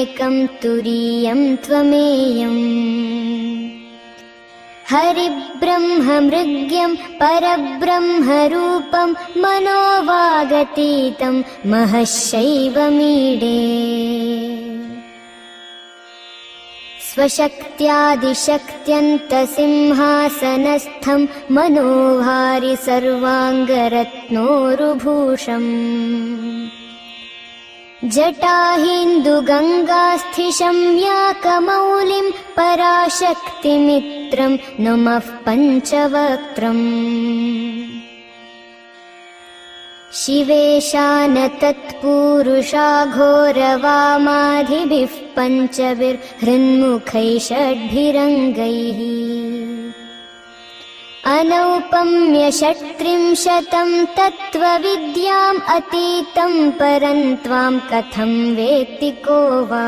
एकं तुरीयं त्वमेयम् हरिब्रह्म मृग्यं परब्रह्मरूपं मनोवागतीतं महश्चैवमीडे स्वशक्त्यादिशक्त्यन्तसिंहासनस्थं मनोहारि सर्वाङ्गरत्नोरुभूषम् जटाहिन्दुगङ्गास्थिशं याकमौलिं पराशक्तिमित्रं नमः पञ्चवक्त्रम् शिवेशान तत्पूरुषाघोरवामाधिभिः पञ्चभिर्हृन्मुखैः षड्भिरङ्गैः अनौपम्य षट्त्रिंशतं तत्त्वविद्याम् अतीतं परं त्वां कथं वेत्ति को वा।